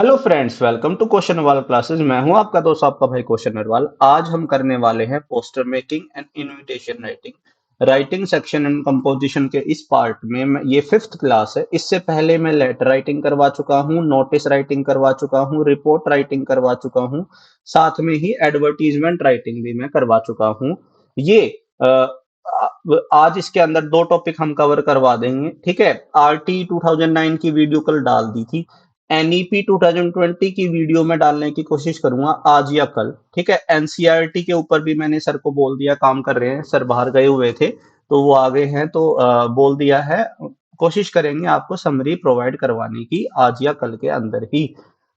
Hello friends, welcome to question Narwal classes. मैं हूं आपका दोस्त, आपका भाई क्वेश्चन नरवाल। आज हम करने वाले हैं poster making and invitation writing. Writing section and composition के इस पार्ट में ये फिफ्थ क्लास है। इससे पहले मैं लेटर राइटिंग करवा चुका हूं, नोटिस राइटिंग करवा चुका हूं, रिपोर्ट राइटिंग करवा चुका हूं, साथ में ही एडवर्टीजमेंट राइटिंग भी मैं करवा चुका हूं। ये आज इसके अंदर दो टॉपिक हम कवर करवा देंगे, ठीक है। आरटी 2009 की वीडियो कल डाल दी थी। एनईपी 2020 की वीडियो में डालने की कोशिश करूंगा आज या कल, ठीक है। एनसीईआरटी के ऊपर भी मैंने सर को बोल दिया, काम कर रहे हैं सर, बाहर गए हुए थे तो वो आ गए हैं, तो बोल दिया है। कोशिश करेंगे आपको समरी प्रोवाइड करवाने की आज या कल के अंदर ही।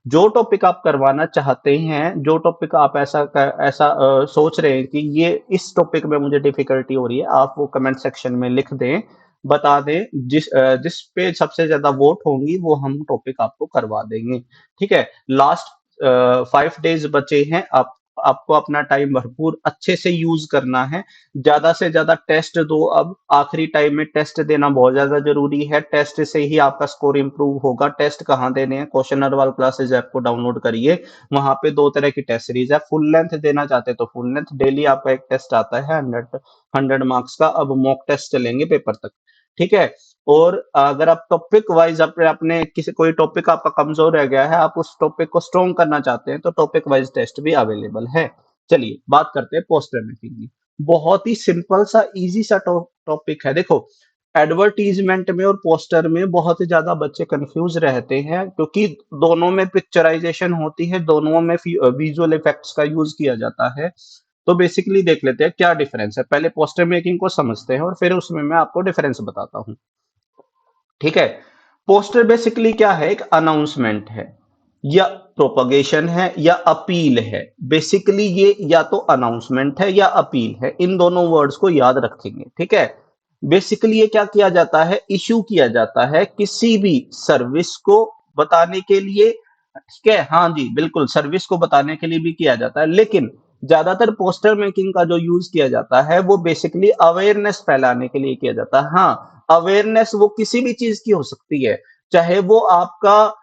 जो टॉपिक आप करवाना चाहते हैं, जो टॉपिक आप ऐसा सोच रहे हैं कि ये इस टॉपिक में मुझे डिफिकल्टी हो रही है, आप वो कमेंट सेक्शन में लिख दें, बता दें। जिस पे सबसे ज्यादा वोट होंगी वो हम टॉपिक आपको करवा देंगे, ठीक है। लास्ट 5 डेज बचे हैं। आपको अपना टाइम भरपूर अच्छे से यूज करना है। ज्यादा से ज्यादा टेस्ट दो। अब आखिरी टाइम में टेस्ट देना बहुत ज्यादा जरूरी है। टेस्ट से ही आपका स्कोर इंप्रूव होगा। टेस्ट कहाँ देने हैं? क्वेश्चन नरवाल क्लासेज ऐप को डाउनलोड करिए। वहां पे दो तरह की टेस्ट सीरीज है। फुल लेंथ देना चाहते हैं तो फुल लेंथ डेली आपका एक टेस्ट आता है 100 मार्क्स का। अब मॉक टेस्ट चलेंगे पेपर तक, ठीक है। और अगर आप टॉपिक वाइज अपने किसी कोई टॉपिक आपका कमजोर रह गया है, आप उस टॉपिक को स्ट्रॉन्ग करना चाहते हैं, तो टॉपिक वाइज टेस्ट भी अवेलेबल है। चलिए बात करते हैं पोस्टर मेकिंग की। बहुत ही सिंपल सा इजी सा टॉपिक है। देखो, एडवर्टीजमेंट में और पोस्टर में बहुत ही ज्यादा बच्चे कंफ्यूज रहते हैं, क्योंकि दोनों में पिक्चराइजेशन होती है, दोनों में विजुअल इफेक्ट्स का यूज किया जाता है। तो बेसिकली देख लेते हैं क्या डिफरेंस है। पहले पोस्टर मेकिंग को समझते हैं और फिर उसमें मैं आपको डिफरेंस बताता हूँ, ठीक है। पोस्टर बेसिकली क्या है? एक अनाउंसमेंट है, या प्रोपगेशन है, या अपील है। बेसिकली ये या तो अनाउंसमेंट है या अपील है। इन दोनों वर्ड्स को याद रखेंगे, ठीक है। बेसिकली ये क्या किया जाता है? इशू किया जाता है किसी भी सर्विस को बताने के लिए, ठीक है। हाँ जी, बिल्कुल, सर्विस को बताने के लिए भी किया जाता है, लेकिन ज्यादातर पोस्टर मेकिंग का जो यूज किया जाता है वो बेसिकली अवेयरनेस फैलाने के लिए किया जाता है। हाँ, अवेयरनेस वो किसी भी चीज की हो सकती है, चाहे वो आपका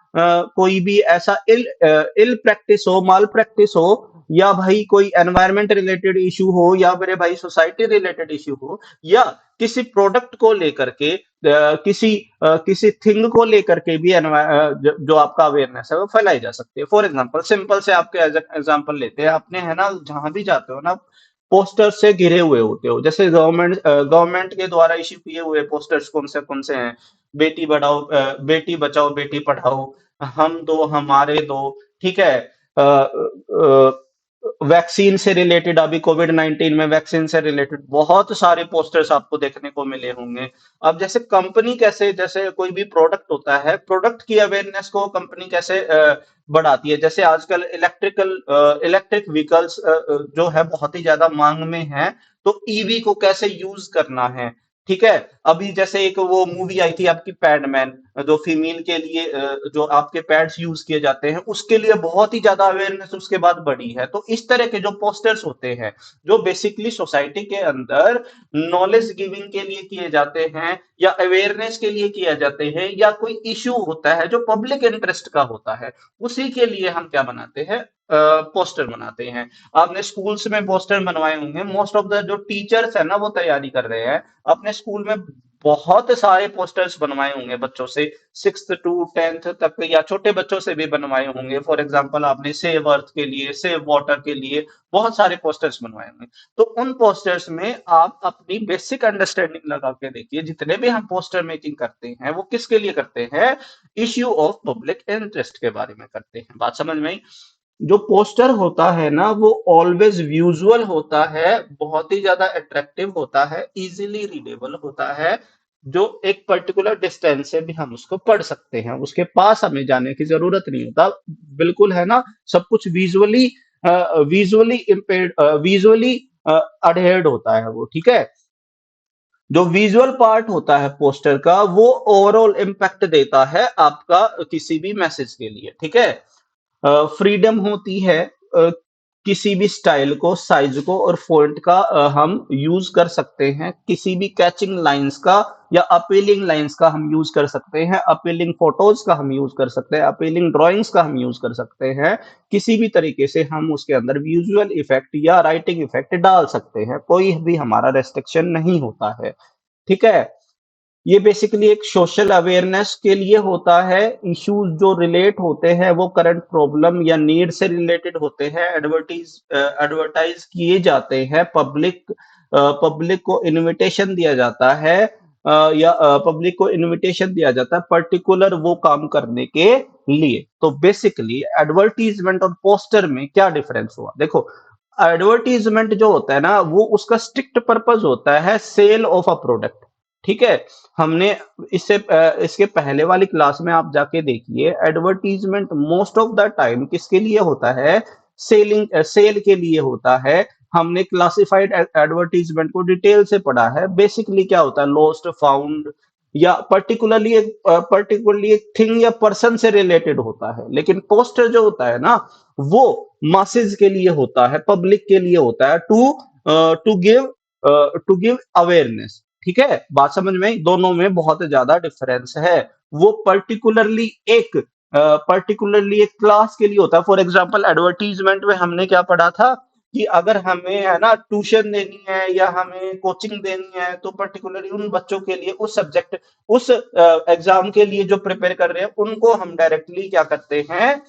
कोई भी ऐसा इल प्रैक्टिस हो, माल प्रैक्टिस हो, या भाई कोई एनवायरमेंट रिलेटेड इशू हो, या मेरे भाई सोसाइटी रिलेटेड इशू हो, या किसी प्रोडक्ट को लेकर के, किसी थिंग को लेकर के भी जो आपका अवेयरनेस है वो फैलाई जा सकती है। फॉर एग्जांपल, सिंपल से आपके एग्जांपल लेते हैं। आपने, है ना, जहां भी जाते हो ना, पोस्टर से घिरे हुए होते हो। जैसे गवर्नमेंट के द्वारा इश्यू किए हुए पोस्टर्स कौन से हैं? बेटी बढ़ाओ, बेटी बचाओ, बेटी पढ़ाओ, हम दो हमारे दो, ठीक है। वैक्सीन से रिलेटेड, अभी कोविड 19 में वैक्सीन से रिलेटेड बहुत सारे पोस्टर्स आपको देखने को मिले होंगे। अब जैसे कंपनी कैसे, जैसे कोई भी प्रोडक्ट होता है, प्रोडक्ट की अवेयरनेस को कंपनी कैसे बढ़ाती है। जैसे आजकल इलेक्ट्रिक व्हीकल्स जो है बहुत ही ज्यादा मांग में है, तो ईवी को कैसे यूज करना है, ठीक है। अभी जैसे एक वो मूवी आई थी आपकी पैडमैन, जो फीमेल के लिए जो आपके पैड्स यूज किए जाते हैं, उसके लिए बहुत ही ज्यादा अवेयरनेस उसके बाद बढ़ी है। तो इस तरह के जो पोस्टर्स होते हैं, जो बेसिकली सोसाइटी के अंदर नॉलेज गिविंग के लिए किए जाते हैं, या अवेयरनेस के लिए किए जाते हैं, या कोई इश्यू होता है जो पब्लिक इंटरेस्ट का होता है, उसी के लिए हम क्या बनाते हैं? पोस्टर बनाते हैं। आपने स्कूल्स में पोस्टर बनवाए होंगे। मोस्ट ऑफ द जो टीचर्स है ना, वो तैयारी कर रहे हैं, अपने स्कूल में बहुत सारे पोस्टर्स बनवाए होंगे बच्चों से, 6th to 10th तक, या छोटे बच्चों से भी बनवाए होंगे। फॉर एग्जांपल, आपने सेव अर्थ के लिए, सेव वाटर के लिए बहुत सारे पोस्टर्स बनवाए होंगे। तो उन पोस्टर्स में आप अपनी बेसिक अंडरस्टैंडिंग लगा के देखिए। जितने भी हम पोस्टर मेकिंग करते हैं वो किसके लिए करते हैं? इश्यू ऑफ पब्लिक इंटरेस्ट के बारे में करते हैं। बात समझ में आई? जो पोस्टर होता है ना, वो ऑलवेज विजुअल होता है, बहुत ही ज्यादा अट्रैक्टिव होता है, इजीली रीडेबल होता है। जो एक पर्टिकुलर डिस्टेंस से भी हम उसको पढ़ सकते हैं, उसके पास हमें जाने की जरूरत नहीं होता। बिल्कुल, है ना, सब कुछ विजुअली विजुअली इम्पेयर्ड, विजुअली अडहेर्ड होता है वो, ठीक है। जो विजुअल पार्ट होता है पोस्टर का, वो ओवरऑल इम्पैक्ट देता है आपका किसी भी मैसेज के लिए, ठीक है। फ्रीडम होती है, किसी भी स्टाइल को, साइज को और फॉन्ट का हम यूज कर सकते हैं। किसी भी कैचिंग लाइंस का या अपीलिंग लाइंस का हम यूज कर सकते हैं। अपीलिंग फोटोज का हम यूज कर सकते हैं। अपीलिंग ड्राइंग्स का हम यूज कर सकते हैं। किसी भी तरीके से हम उसके अंदर विजुअल इफेक्ट या राइटिंग इफेक्ट डाल सकते हैं। कोई भी हमारा रेस्ट्रिक्शन नहीं होता है। ठीक है। ये बेसिकली एक सोशल अवेयरनेस के लिए होता है। इश्यूज जो रिलेट होते हैं वो करंट प्रॉब्लम या नीड से रिलेटेड होते हैं। एडवर्टाइज किए जाते हैं। पब्लिक को इनविटेशन दिया जाता है, या पब्लिक को इनविटेशन दिया जाता है पर्टिकुलर वो काम करने के लिए। तो बेसिकली एडवर्टीजमेंट और पोस्टर में क्या डिफरेंस हुआ, देखो। एडवर्टीजमेंट जो होता है ना, वो उसका स्ट्रिक्ट पर्पस होता है सेल ऑफ अ प्रोडक्ट। ठीक है। हमने इसके पहले वाली क्लास में आप जाके देखिए, advertisement most of the time किसके लिए होता है? सेल के लिए होता है। हमने क्लासिफाइड एडवर्टीजमेंट को डिटेल से पढ़ा है। बेसिकली क्या होता है? लॉस्ट, फाउंड या पर्टिकुलरली एक थिंग या पर्सन से रिलेटेड होता है। लेकिन पोस्टर जो होता है ना, वो मासेज के लिए होता है, पब्लिक के लिए होता है, टू गिव अवेयरनेस। ठीक है, बात समझ में आई? दोनों में बहुत ज्यादा डिफरेंस है। वो पर्टिकुलरली एक क्लास के लिए होता है। फॉर एग्जांपल एडवर्टीजमेंट में हमने क्या पढ़ा था कि अगर हमें है ना ट्यूशन देनी है या हमें कोचिंग देनी है, तो पर्टिकुलरली उन बच्चों के लिए उस सब्जेक्ट, उस एग्जाम के लिए जो प्रिपेयर कर रहे हैं, उनको हम डायरेक्टली क्या करते हैं?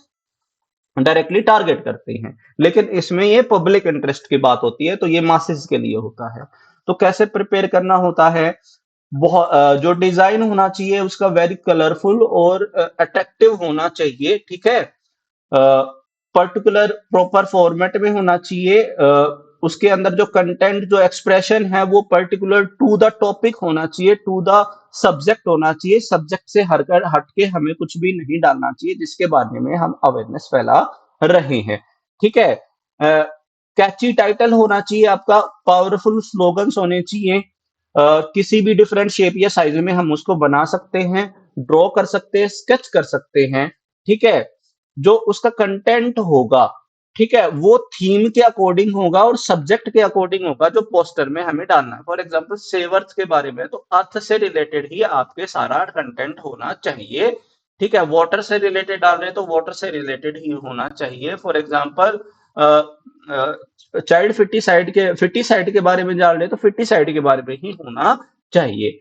डायरेक्टली टारगेट करते हैं। लेकिन इसमें ये पब्लिक इंटरेस्ट की बात होती है, तो ये मासेस के लिए होता है। तो कैसे प्रिपेयर करना होता है? बहुत जो डिजाइन होना चाहिए उसका वेरी कलरफुल और अट्रैक्टिव होना चाहिए। ठीक है। पर्टिकुलर प्रॉपर फॉर्मेट में होना चाहिए। उसके अंदर जो कंटेंट, जो एक्सप्रेशन है, वो पर्टिकुलर टू द टॉपिक होना चाहिए, टू द सब्जेक्ट होना चाहिए। सब्जेक्ट से हट के हमें कुछ भी नहीं डालना चाहिए जिसके बारे में हम अवेयरनेस फैला रहे हैं। ठीक है। कैची टाइटल होना चाहिए आपका। पावरफुल स्लोगन्स होने चाहिए। किसी भी डिफरेंट शेप या साइज में हम उसको बना सकते हैं, ड्रॉ कर सकते हैं, स्केच कर सकते हैं। ठीक है। जो उसका कंटेंट होगा, ठीक है, वो थीम के अकॉर्डिंग होगा और सब्जेक्ट के अकॉर्डिंग होगा जो पोस्टर में हमें डालना है। फॉर एग्जांपल सेवर्थ के बारे में, तो अर्थ से रिलेटेड ही आपके सारा कंटेंट होना चाहिए। ठीक है। वाटर से रिलेटेड डाल रहे हैं तो वाटर से रिलेटेड ही होना चाहिए। फॉर एग्जांपल चाइल्ड फिटिसाइड के बारे में डाल रहे हैं तो फिटिसाइड के बारे में ही होना चाहिए।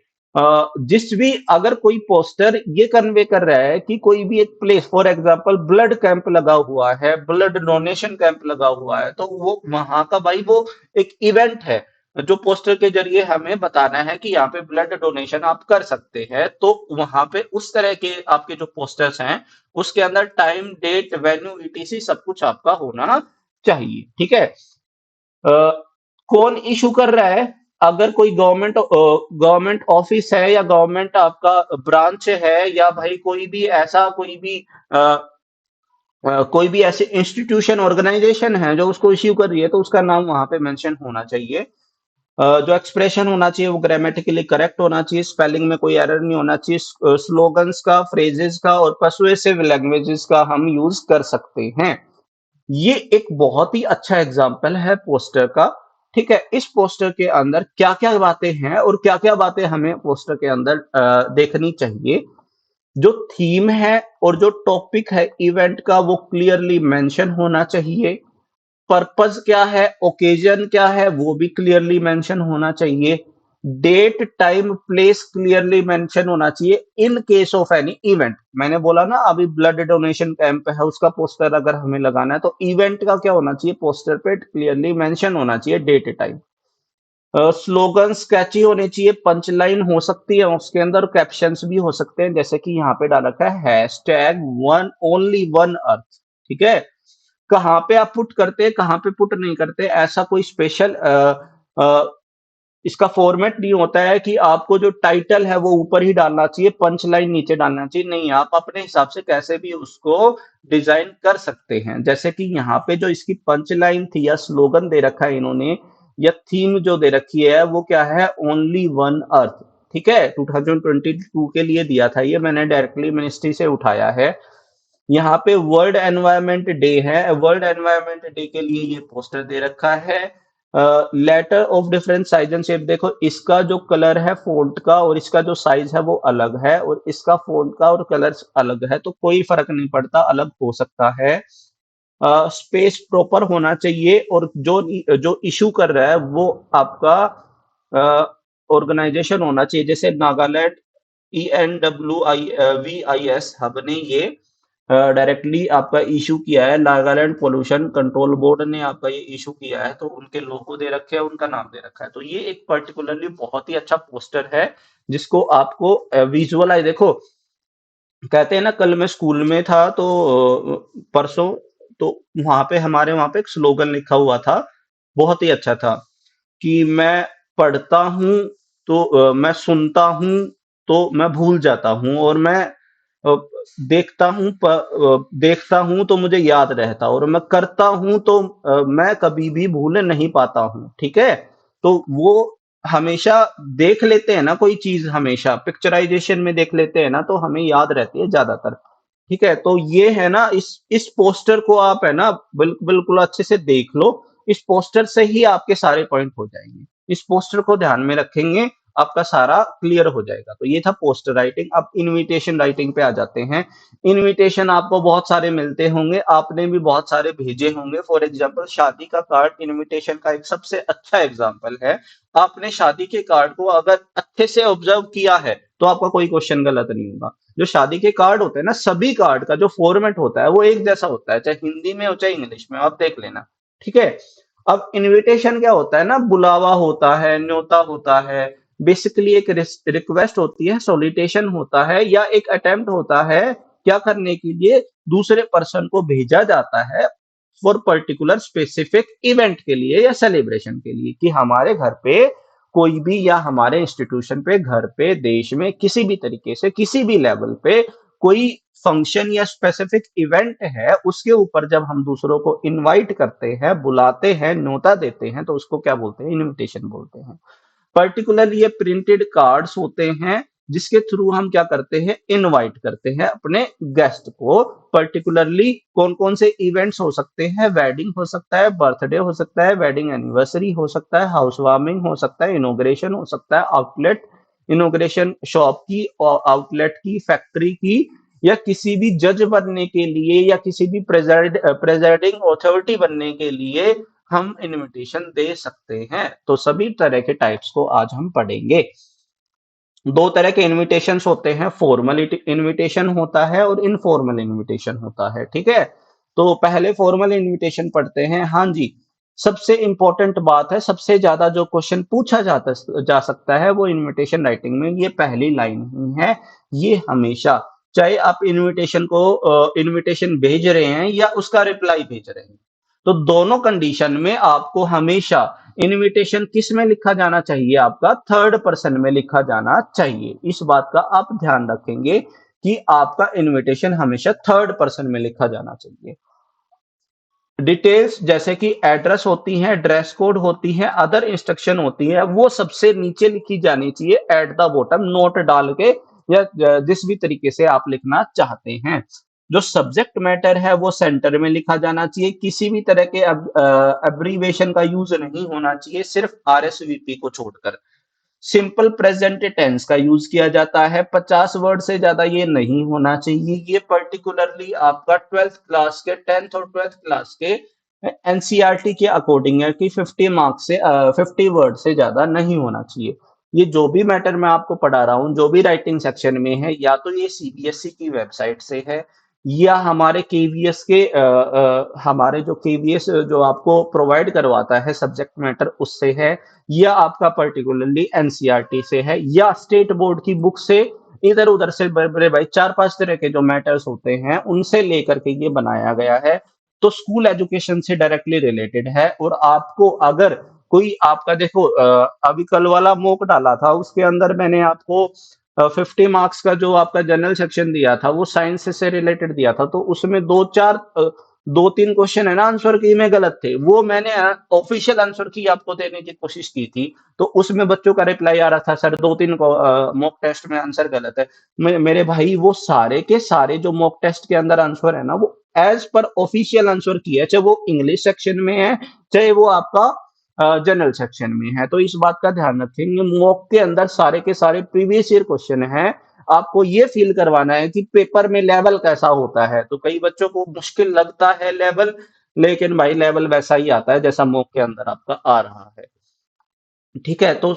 जिस भी अगर कोई पोस्टर ये कन्वे कर रहा है कि कोई भी एक place, for example blood camp लगा हुआ है, ब्लड डोनेशन कैंप लगा हुआ है, तो वो वहां का भाई वो एक इवेंट है जो पोस्टर के जरिए हमें बताना है कि यहाँ पे ब्लड डोनेशन आप कर सकते हैं। तो वहां पे उस तरह के आपके जो पोस्टर्स हैं, उसके अंदर टाइम, डेट, वेन्यू, ईटीसी सब कुछ आपका होना चाहिए। ठीक है। अ, कौन इशू कर रहा है? अगर कोई गवर्नमेंट ऑफिस है या गवर्नमेंट आपका ब्रांच है, या भाई कोई भी ऐसे इंस्टीट्यूशन, ऑर्गेनाइजेशन है जो उसको इश्यू कर रही है, तो उसका नाम वहां पे मेंशन होना चाहिए। जो एक्सप्रेशन होना चाहिए वो ग्रामेटिकली करेक्ट होना चाहिए, स्पेलिंग में कोई एरर नहीं होना चाहिए। स्लोगन्स का, फ्रेजेस का और पर्सुएसिव लैंग्वेजेस का हम यूज कर सकते हैं। ये एक बहुत ही अच्छा एग्जाम्पल है पोस्टर का। ठीक है। इस पोस्टर के अंदर क्या क्या बातें हैं और क्या क्या बातें हमें पोस्टर के अंदर देखनी चाहिए। जो थीम है और जो टॉपिक है इवेंट का, वो क्लियरली मेंशन होना चाहिए। पर्पस क्या है, ओकेजन क्या है, वो भी क्लियरली मेंशन होना चाहिए। Date, time, place clearly mention होना चाहिए in case of any event. मैंने बोला ना अभी ब्लड डोनेशन कैंप है, उसका पोस्टर अगर हमें लगाना है तो इवेंट का क्या होना चाहिए? पोस्टर पे क्लियरली मेंशन होना चाहिए डेट, टाइम। स्लोगन कैची होने चाहिए, पंच लाइन हो सकती है उसके अंदर, कैप्शंस भी हो सकते हैं, जैसे कि यहाँ पे डाल रखा है hashtag one only one earth. ठीक है। कहाँ पे आप पुट करते हैं, कहाँ पे पुट नहीं करते, ऐसा कोई स्पेशल इसका फॉर्मेट नहीं होता है कि आपको जो टाइटल है वो ऊपर ही डालना चाहिए, पंच लाइन नीचे डालना चाहिए। नहीं, आप अपने हिसाब से कैसे भी उसको डिजाइन कर सकते हैं। जैसे कि यहाँ पे जो इसकी पंच लाइन थी या स्लोगन दे रखा है इन्होंने, या थीम जो दे रखी है, वो क्या है? Only one earth. ठीक है। 2022 के लिए दिया था ये, मैंने डायरेक्टली मिनिस्ट्री से उठाया है। यहाँ पे वर्ल्ड एनवायरनमेंट डे है, वर्ल्ड एनवायरनमेंट डे के लिए ये पोस्टर दे रखा है। Letter of different size and shape, देखो इसका जो कलर है फोंट का और इसका जो साइज है वो अलग है, और इसका फोंट का और कलर अलग है, तो कोई फर्क नहीं पड़ता, अलग हो सकता है। स्पेस प्रॉपर होना चाहिए, और जो जो इशू कर रहा है वो आपका ऑर्गेनाइजेशन होना चाहिए, जैसे नागालैंड ENWIVIS हब ने ये डायरेक्टली आपका इशू किया है, नागालैंड पोल्यूशन कंट्रोल बोर्ड ने आपका ये इशू किया है, तो उनके लोगो दे रखे हैं, उनका नाम दे रखा है। तो ये एक पर्टिकुलरली बहुत ही अच्छा पोस्टर है, जिसको आपको विजुअलाइज, देखो कहते हैं ना, कल मैं स्कूल में था तो परसों, तो हमारे वहां पे एक स्लोगन लिखा हुआ था, बहुत ही अच्छा था कि मैं पढ़ता हूँ तो मैं सुनता हूँ तो मैं भूल जाता हूँ, और मैं देखता हूँ तो मुझे याद रहता, और मैं करता हूँ तो मैं कभी भी भूल नहीं पाता हूँ। ठीक है, तो वो हमेशा देख लेते हैं ना, कोई चीज हमेशा पिक्चराइजेशन में देख लेते हैं ना, तो हमें याद रहती है ज्यादातर। ठीक है, तो ये है ना, इस पोस्टर को आप है ना बिल्कुल अच्छे से देख लो। इस पोस्टर से ही आपके सारे पॉइंट हो जाएंगे, इस पोस्टर को ध्यान में रखेंगे, आपका सारा क्लियर हो जाएगा। तो ये था पोस्टर राइटिंग। अब इनविटेशन राइटिंग पे आ जाते हैं। इनविटेशन आपको बहुत सारे मिलते होंगे, आपने भी बहुत सारे भेजे होंगे। फॉर एग्जाम्पल शादी का कार्ड इनविटेशन का एक सबसे अच्छा एग्जाम्पल है। आपने शादी के कार्ड को अगर अच्छे से ऑब्जर्व किया है तो आपका कोई क्वेश्चन गलत नहीं होगा। जो शादी के कार्ड होते हैं ना, सभी कार्ड का जो फॉर्मेट होता है वो एक जैसा होता है, चाहे हिंदी में हो चाहे इंग्लिश में, आप देख लेना। ठीक है, अब इनविटेशन क्या होता है ना, बुलावा होता है, न्योता होता है, बेसिकली एक रिक्वेस्ट होती है, सॉलिटेशन होता है, या एक अटेम्प्ट होता है क्या करने के लिए, दूसरे पर्सन को भेजा जाता है फॉर पर्टिकुलर स्पेसिफिक इवेंट के लिए या सेलिब्रेशन के लिए, कि हमारे घर पे कोई भी, या हमारे इंस्टीट्यूशन पे, घर पे, देश में किसी भी तरीके से किसी भी लेवल पे कोई फंक्शन या स्पेसिफिक इवेंट है, उसके ऊपर जब हम दूसरों को इनवाइट करते हैं, बुलाते हैं, न्योता देते हैं, तो उसको क्या बोलते हैं, इनविटेशन बोलते हैं। पर्टिकुलरली ये प्रिंटेड कार्ड्स होते हैं, जिसके थ्रू हम क्या करते हैं, इनवाइट करते हैं अपने गेस्ट को। पर्टिकुलरली कौन कौन से इवेंट्स हो सकते हैं, वेडिंग हो सकता है, बर्थडे हो सकता है, वेडिंग एनिवर्सरी हो सकता है, हाउस वार्मिंग हो सकता है, इनोग्रेशन हो सकता है, आउटलेट इनोग्रेशन, शॉप की और आउटलेट की, फैक्ट्री की, या किसी भी जज बनने के लिए, या किसी भी प्रेजाइडिंग अथॉरिटी बनने के लिए हम इनविटेशन दे सकते हैं। तो सभी तरह के टाइप्स को आज हम पढ़ेंगे। दो तरह के इनविटेशंस होते हैं, फॉर्मल इनविटेशन होता है और इनफॉर्मल इनविटेशन होता है। ठीक है, तो पहले फॉर्मल इनविटेशन पढ़ते हैं। हाँ जी, सबसे इंपॉर्टेंट बात है, सबसे ज्यादा जो क्वेश्चन पूछा जा सकता है वो इनविटेशन राइटिंग में ये पहली लाइन ही है। ये हमेशा, चाहे आप इनविटेशन भेज रहे हैं या उसका रिप्लाई भेज रहे हैं, तो दोनों कंडीशन में आपको हमेशा इनविटेशन किस में लिखा जाना चाहिए, आपका थर्ड पर्सन में लिखा जाना चाहिए। इस बात का आप ध्यान रखेंगे कि आपका इनविटेशन हमेशा थर्ड पर्सन में लिखा जाना चाहिए। डिटेल्स जैसे कि एड्रेस होती है, ड्रेस कोड होती है, अदर इंस्ट्रक्शन होती है, वो सबसे नीचे लिखी जानी चाहिए, एट द बॉटम नोट डाल के, या जिस भी तरीके से आप लिखना चाहते हैं। जो सब्जेक्ट मैटर है वो सेंटर में लिखा जाना चाहिए, किसी भी तरह के एब्रीवेशन का यूज नहीं होना चाहिए, सिर्फ RSVP को छोड़कर। सिंपल प्रेजेंट टेंस का यूज किया जाता है, 50 वर्ड से ज्यादा ये नहीं होना चाहिए। ये पर्टिकुलरली आपका 12th क्लास के, 10th और 12th क्लास के एनसीईआरटी के अकॉर्डिंग है कि 50 मार्क्स से 50 वर्ड से ज्यादा नहीं होना चाहिए। ये जो भी मैटर मैं आपको पढ़ा रहा हूँ, जो भी राइटिंग सेक्शन में है, या तो ये सीबीएसई की वेबसाइट से है, या हमारे केवीएस के हमारे जो केवीएस जो आपको प्रोवाइड करवाता है सब्जेक्ट मैटर, उससे है, या आपका पर्टिकुलरली एनसीईआरटी से है, या स्टेट बोर्ड की बुक से, इधर उधर से बड़े बड़े भाई 4-5 तरह के जो मैटर्स होते हैं उनसे लेकर के ये बनाया गया है। तो स्कूल एजुकेशन से डायरेक्टली रिलेटेड है। और आपको अगर कोई आपका, देखो अभी कल वाला मॉक डाला था, उसके अंदर मैंने आपको 50 मार्क्स का जो आपका जनरल सेक्शन दिया था वो साइंस से रिलेटेड दिया था, तो उसमें दो चार 2-3 क्वेश्चन है ना आंसर की में गलत थे, वो मैंने ऑफिशियल आंसर की आपको देने की कोशिश की थी, तो उसमें बच्चों का रिप्लाई आ रहा था सर 2-3 मॉक टेस्ट में आंसर गलत है। मेरे भाई वो सारे के सारे जो मॉक टेस्ट के अंदर आंसर है ना वो एज पर ऑफिशियल आंसर की है, चाहे वो इंग्लिश सेक्शन में है, चाहे वो आपका जनरल सेक्शन में है। तो इस बात का ध्यान रखेंगे, मॉक के अंदर सारे के सारे प्रीवियस ईयर क्वेश्चन है। आपको ये फील करवाना है कि पेपर में लेवल कैसा होता है, तो कई बच्चों को मुश्किल लगता है लेवल, लेकिन भाई लेवल वैसा ही आता है जैसा मॉक के अंदर आपका आ रहा है। ठीक है, तो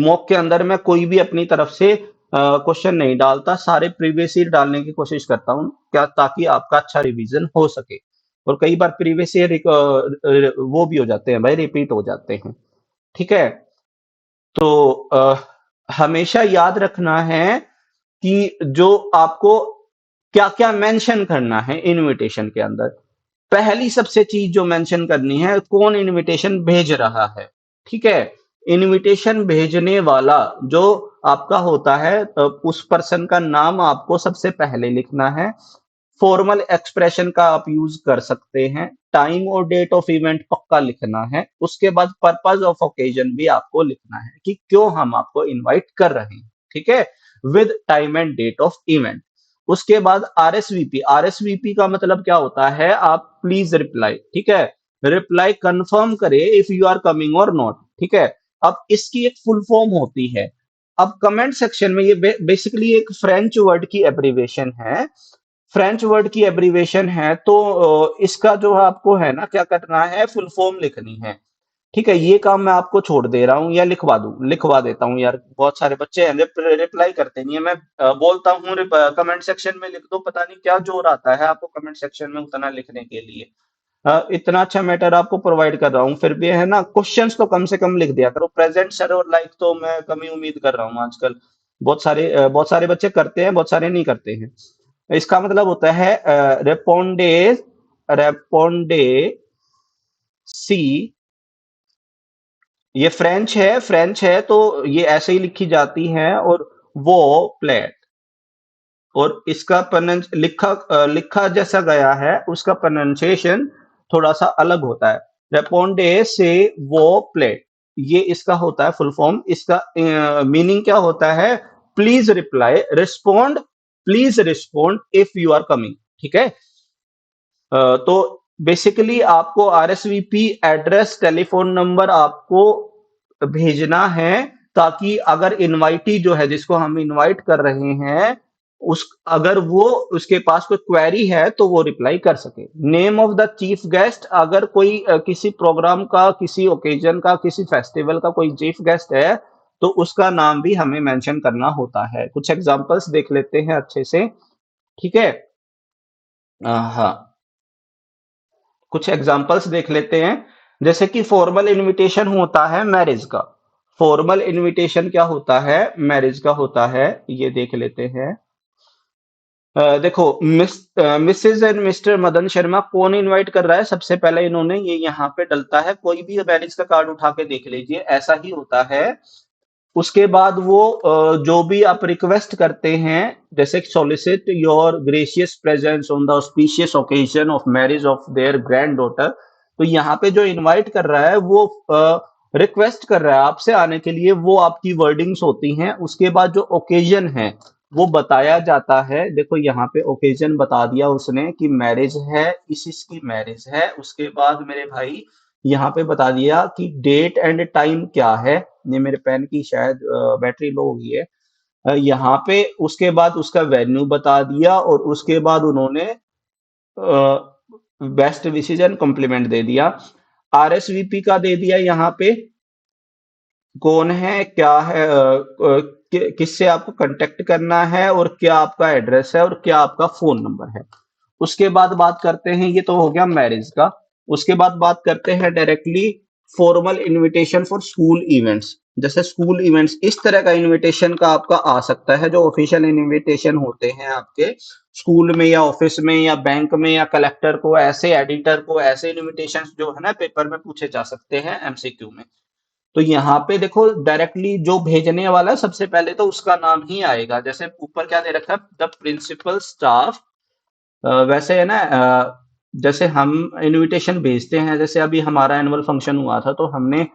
मॉक के अंदर मैं कोई भी अपनी तरफ से क्वेश्चन नहीं डालता, सारे प्रीवियस ईयर डालने की कोशिश करता हूँ, क्या ताकि आपका अच्छा रिवीजन हो सके। और कई बार प्रीवियस ईयर वो भी हो जाते हैं भाई, रिपीट हो जाते हैं। ठीक है, तो हमेशा याद रखना है कि जो आपको क्या-क्या मेंशन करना है इनविटेशन के अंदर। पहली सबसे चीज जो मेंशन करनी है, कौन इनविटेशन भेज रहा है। ठीक है, इनविटेशन भेजने वाला जो आपका होता है, उस पर्सन का नाम आपको सबसे पहले लिखना है। फॉर्मल एक्सप्रेशन का आप यूज कर सकते हैं, टाइम और डेट ऑफ इवेंट पक्का लिखना है, उसके बाद पर्पज ऑफ ओकेजन भी आपको लिखना है कि क्यों हम आपको इनवाइट कर रहे हैं। ठीक है, with time and date of event. उसके बाद आरएसवीपी, आरएसवीपी का मतलब क्या होता है, आप प्लीज रिप्लाई। ठीक है, रिप्लाई कंफर्म करे इफ यू आर कमिंग और नॉट। ठीक है, अब इसकी एक फुल फॉर्म होती है। अब कमेंट सेक्शन में ये बेसिकली एक फ्रेंच वर्ड की एब्रीवेशन है, फ्रेंच वर्ड की एब्रीवेशन है, तो इसका जो आपको है ना क्या करना है, फुल फॉर्म लिखनी है। ठीक है, ये काम मैं आपको छोड़ दे रहा हूँ, या लिखवा दूं, लिखवा देता हूँ यार, बहुत सारे बच्चे हैं रिप्लाई करते नहीं है। मैं बोलता हूँ कमेंट सेक्शन में लिख दो, पता नहीं क्या जोर आता है आपको कमेंट सेक्शन में उतना लिखने के लिए। इतना अच्छा मैटर आपको प्रोवाइड कर रहा हूँ, फिर भी है ना क्वेश्चंस तो कम से कम लिख दिया करो। प्रेजेंट सर और लाइक तो मैं कम ही उम्मीद कर रहा हूँ आजकल, बहुत सारे बच्चे करते हैं, बहुत सारे नहीं करते हैं। इसका मतलब होता है रेपोंडे, रेपोंडे सी, ये फ्रेंच है तो ये ऐसे ही लिखी जाती है, और वो प्लेट, और इसका लिखा जैसा गया है उसका प्रोनाउंसिएशन थोड़ा सा अलग होता है। रेपोंडे से वो प्लेट, ये इसका होता है फुल फॉर्म। इसका मीनिंग क्या होता है, please reply, respond, please respond if you are coming. ठीक है, तो बेसिकली आपको आरएसवीपी एड्रेस, टेलीफोन नंबर आपको भेजना है, ताकि अगर इनवाइटी जो है जिसको हम इनवाइट कर रहे हैं, उस अगर वो उसके पास कोई क्वेरी है तो वो रिप्लाई कर सके। Name of the chief guest, अगर कोई किसी प्रोग्राम का, किसी ओकेजन का, किसी फेस्टिवल का कोई चीफ गेस्ट है तो उसका नाम भी हमें मेंशन करना होता है। कुछ एग्जांपल्स देख लेते हैं अच्छे से। ठीक है, हाँ, कुछ एग्जांपल्स देख लेते हैं। जैसे कि फॉर्मल इनविटेशन होता है मैरिज का, फॉर्मल इनविटेशन क्या होता है, मैरिज का होता है, ये देख लेते हैं। देखो, Mrs and Mr Madan Sharma कौन इनवाइट कर रहा है, सबसे पहले इन्होंने ये यहाँ पे डलता है, कोई भी मैरिज का कार्ड उठा के देख लीजिए, ऐसा ही होता है। उसके बाद वो जो भी आप रिक्वेस्ट करते हैं, जैसे solicit your gracious presence on the auspicious occasion of marriage of their granddaughter, तो यहाँ पे जो इनवाइट कर रहा है वो रिक्वेस्ट कर रहा है आपसे आने के लिए, वो आपकी वर्डिंग्स होती हैं। उसके बाद जो ओकेजन है वो बताया जाता है, देखो यहाँ पे ओकेजन बता दिया उसने कि मैरिज है, इसकी मैरिज है। उसके बाद मेरे भाई यहाँ पे बता दिया कि डेट एंड टाइम क्या है। ये मेरे पेन की शायद बैटरी लो हो गई है। यहाँ पे उसके बाद उसका वेन्यू बता दिया, और उसके बाद उन्होंने बेस्ट विशेज एंड कॉम्प्लीमेंट दे दिया। आरएसवीपी का दे दिया यहाँ पे, कौन है, क्या है, किससे आपको कांटेक्ट करना है, और क्या आपका एड्रेस है, और क्या आपका फोन नंबर है। उसके बाद बात करते हैं, ये तो हो गया मैरिज का। उसके बाद बात करते हैं directly formal invitation for school events. जैसे स्कूल इवेंट्स, इस तरह का इनविटेशन का आपका आ सकता है, जो ऑफिशियल इनविटेशन होते हैं आपके स्कूल में या ऑफिस में या बैंक में या कलेक्टर को, ऐसे एडिटर को, ऐसे इनविटेशन जो है ना पेपर में पूछे जा सकते हैं एमसीक्यू में। तो यहाँ पे देखो डायरेक्टली जो भेजने वाला है, सबसे पहले तो उसका नाम ही आएगा। जैसे ऊपर क्या दे रखा है, द प्रिंसिपल स्टाफ, वैसे है ना, जैसे हम इनविटेशन भेजते हैं, जैसे अभी हमारा एनुअल फंक्शन हुआ था तो हमने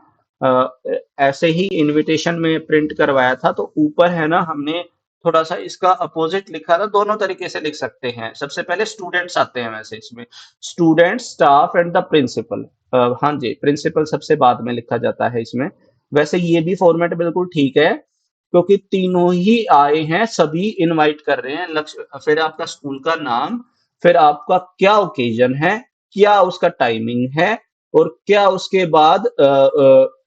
ऐसे ही इनविटेशन में प्रिंट करवाया था, तो ऊपर है ना हमने थोड़ा सा इसका अपोजिट लिखा था। दोनों तरीके से लिख सकते हैं। सबसे पहले स्टूडेंट्स आते हैं वैसे इसमें, student, staff and the principal. हाँ जी, प्रिंसिपल सबसे बाद में लिखा जाता है इसमें। वैसे ये भी फॉर्मेट बिल्कुल ठीक है, क्योंकि तीनों ही आए हैं, सभी इनवाइट कर रहे हैं। लक्ष्य, फिर आपका स्कूल का नाम, फिर आपका क्या ओकेजन है, क्या उसका टाइमिंग है, और क्या उसके बाद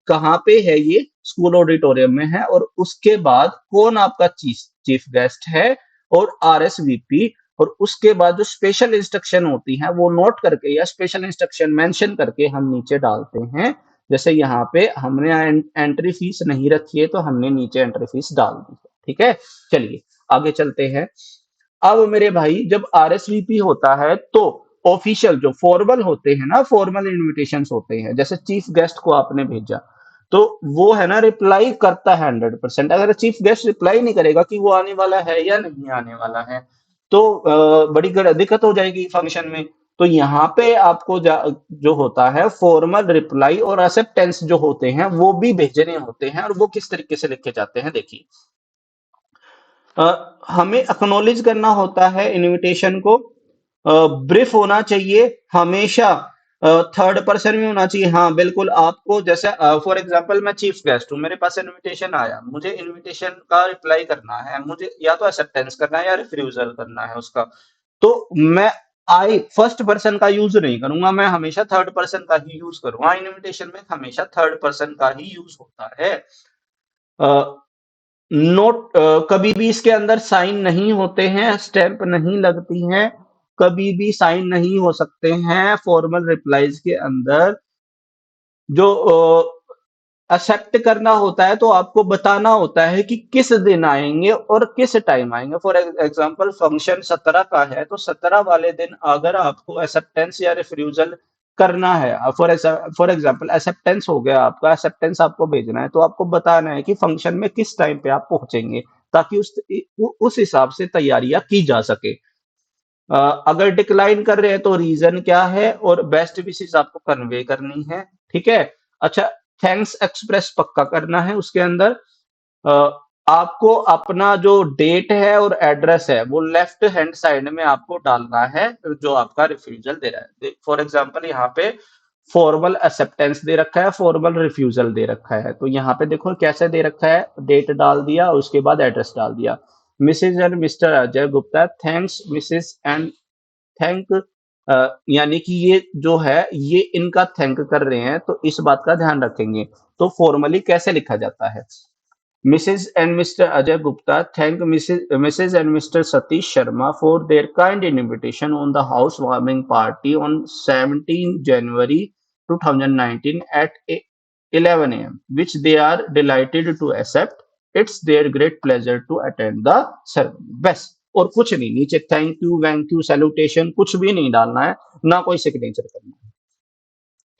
कहाँ पे है, ये स्कूल ऑडिटोरियम में है, और उसके बाद कौन आपका चीफ चीफ गेस्ट है, और आरएसवीपी, और उसके बाद जो स्पेशल इंस्ट्रक्शन होती है वो नोट करके या स्पेशल इंस्ट्रक्शन मेंशन करके हम नीचे डालते हैं। जैसे यहाँ पे हमने एंट्री फीस नहीं रखी है तो हमने नीचे एंट्री फीस डाल दी है। ठीक है, चलिए आगे चलते हैं। अब मेरे भाई जब आरएसवीपी होता है तो ऑफिशियल जो फॉर्मल होते हैं ना, फॉर्मल इनविटेशंस होते हैं, जैसे चीफ गेस्ट को आपने भेजा तो वो है ना रिप्लाई करता है 100%। अगर चीफ गेस्ट रिप्लाई नहीं करेगा कि वो आने वाला है या नहीं आने वाला है तो बड़ी दिक्कत हो जाएगी फंक्शन में। तो यहाँ पे आपको जो होता है फॉर्मल रिप्लाई और एक्सेप्टेंस जो होते हैं वो भी भेजने होते हैं, और वो किस तरीके से लिखे जाते हैं देखिए। हमें एक्नॉलेज करना होता है इनविटेशन को। ब्रीफ होना चाहिए हमेशा, थर्ड पर्सन में होना चाहिए। हाँ बिल्कुल, आपको जैसे फॉर एग्जांपल मैं चीफ गेस्ट हूँ, मेरे पास इनविटेशन आया, मुझे इनविटेशन का रिप्लाई करना है, मुझे या तो एक्सेप्टेंस करना है या रिफ्यूजल करना है उसका। तो मैं आई फर्स्ट पर्सन का यूज नहीं करूंगा, मैं हमेशा थर्ड पर्सन का ही यूज करूंगा। इनविटेशन में हमेशा थर्ड पर्सन का ही यूज होता है। नोट, कभी भी इसके अंदर साइन नहीं होते हैं, स्टैंप नहीं लगती हैं, कभी भी साइन नहीं हो सकते हैं फॉर्मल रिप्लाईज के अंदर। जो एक्सेप्ट करना होता है तो आपको बताना होता है कि किस दिन आएंगे और किस टाइम आएंगे। फॉर एग्जांपल फंक्शन 17 का है तो 17 वाले दिन अगर आपको एक्सेप्टेंस या रिफ्यूजल करना है, फॉर एग्जांपल एक्सेप्टेंस हो गया, आपका एक्सेप्टेंस आपको भेजना है, तो आपको बताना है कि फंक्शन में किस टाइम पे आप पहुंचेंगे, ताकि उस हिसाब से तैयारियां की जा सके। अगर डिक्लाइन कर रहे हैं तो रीजन क्या है, और बेस्ट विशेस आपको कन्वे करनी है। ठीक है, अच्छा, थैंक्स एक्सप्रेस पक्का करना है उसके अंदर। अ, आपको अपना जो डेट है और एड्रेस है वो लेफ्ट हैंड साइड में आपको डालना है, जो आपका रिफ्यूजल दे रहा है। फॉर एग्जांपल यहाँ पे फॉर्मल एक्सेप्टेंस दे रखा है, फॉर्मल रिफ्यूजल दे रखा है, तो यहाँ पे देखो कैसे दे रखा है, डेट डाल दिया, उसके बाद एड्रेस डाल दिया। Mrs and Mr Ajay Gupta, thanks Mrs and thank, यानी कि ये जो है ये इनका थैंक कर रहे हैं, तो इस बात का ध्यान रखेंगे। तो फॉर्मली कैसे लिखा जाता है, Mrs and Mr Ajay Gupta thank Mrs and Mr Satish Sharma for their kind invitation on the house warming party on 17 January 2019 at 11 a.m. which they are delighted to accept. It's their great pleasure to attend the ceremony. बस और कुछ नहीं, नीचे thank you salutation कुछ भी नहीं डालना है, ना कोई सिग्नेचर करना है।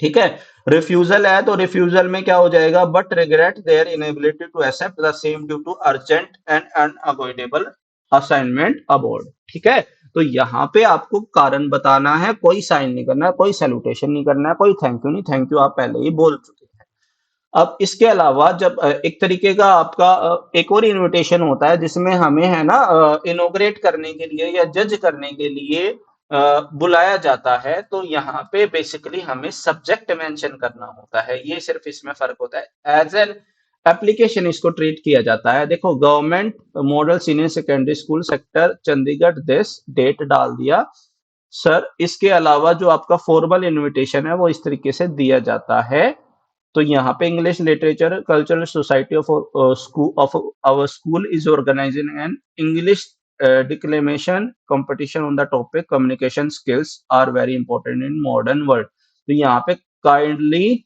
ठीक है, रिफ्यूजल है तो रिफ्यूजल में क्या हो जाएगा, but regret their inability to accept the same due to urgent and unavoidable assignment abroad. ठीक है, तो यहाँ पे आपको कारण बताना है, कोई साइन नहीं करना है, कोई सैल्यूटेशन नहीं करना है, कोई थैंक यू नहीं, थैंक यू आप पहले ही बोल चुके हैं। अब इसके अलावा जब एक तरीके का आपका एक और इनविटेशन होता है जिसमें हमें है ना इनोग्रेट करने के लिए या जज करने के लिए बुलाया जाता है, तो यहाँ पे बेसिकली हमें सब्जेक्ट मेंशन करना होता है। ये सिर्फ इसमें फर्क होता है, एज एन एप्लीकेशन इसको ट्रीट किया जाता है। देखो, government model senior secondary school sector Chandigarh, this date डाल दिया सर। इसके अलावा जो आपका फॉर्मल इनविटेशन है वो इस तरीके से दिया जाता है। तो यहाँ पे English literature cultural society of school of our school is organising an English declamation competition on the topic communication skills are very important in modern world. तो यहाँ पे kindly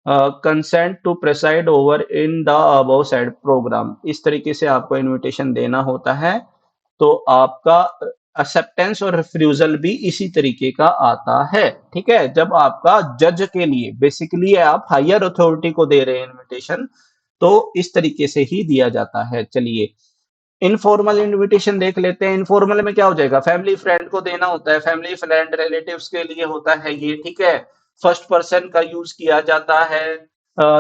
consent to preside over in the above side programme, इस तरीके से आपको invitation देना होता है। तो आपका एक्सेप्टेंस और रिफ्यूजल भी इसी तरीके का आता है। ठीक है, जब आपका जज के लिए बेसिकली आप हायर अथॉरिटी को दे रहे हैं इनविटेशन, तो इस तरीके से ही दिया जाता है। चलिए, इनफॉर्मल इनविटेशन देख लेते हैं। इनफॉर्मल में क्या हो जाएगा, फैमिली फ्रेंड को देना होता है, फैमिली फ्रेंड रिलेटिव्स के लिए होता है ये, ठीक है। फर्स्ट पर्सन का यूज किया जाता है,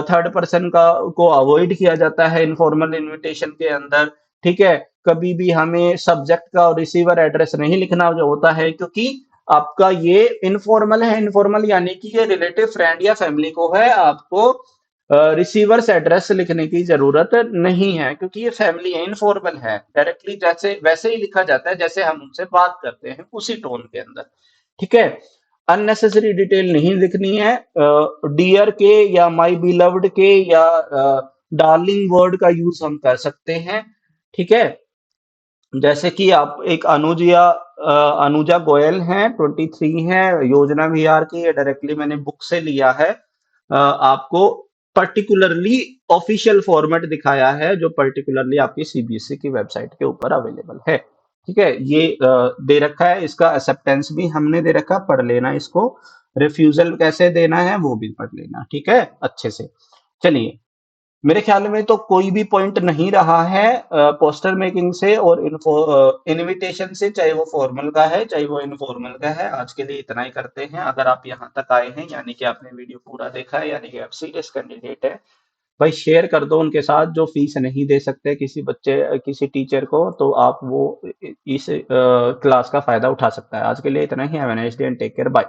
थर्ड पर्सन का को अवॉइड किया जाता है इनफॉर्मल इनविटेशन के अंदर, ठीक है। कभी भी हमें सब्जेक्ट का और रिसीवर एड्रेस नहीं लिखना जो होता है, क्योंकि आपका ये इनफॉर्मल है। इनफॉर्मल यानी कि ये रिलेटिव फ्रेंड या फैमिली को है, आपको रिसीवर्स एड्रेस लिखने की जरूरत नहीं है, क्योंकि ये फैमिली है, इनफॉर्मल है। डायरेक्टली जैसे वैसे ही लिखा जाता है जैसे हम उनसे बात करते हैं, उसी टोन के अंदर, ठीक है। अननेसेसरी डिटेल नहीं लिखनी है। डियर के या माई बिलव्ड के या डार्लिंग वर्ड का यूज हम कर सकते हैं, ठीक है। जैसे कि आप एक अनुजा गोयल हैं, 23 हैं, योजना विहार की, ये डायरेक्टली मैंने बुक से लिया है। आपको पर्टिकुलरली ऑफिशियल फॉर्मेट दिखाया है, जो पर्टिकुलरली आपकी सीबीएसई की वेबसाइट के ऊपर अवेलेबल है, ठीक है। ये दे रखा है, इसका एक्सेप्टेंस भी हमने दे रखा, पढ़ लेना इसको। रिफ्यूजल कैसे देना है वो भी पढ़ लेना, ठीक है, अच्छे से। चलिए, मेरे ख्याल में तो कोई भी पॉइंट नहीं रहा है पोस्टर मेकिंग से और इनविटेशन से, चाहे वो फॉर्मल का है चाहे वो इनफॉर्मल का है। आज के लिए इतना ही करते हैं। अगर आप यहाँ तक आए हैं यानी कि आपने वीडियो पूरा देखा है, यानी कि आप सीरियस कैंडिडेट है, भाई शेयर कर दो उनके साथ जो फीस नहीं दे सकते किसी बच्चे किसी टीचर को, तो आप वो इस क्लास का फायदा उठा सकता है। आज के लिए इतना ही। Have a nice day and take care, bye.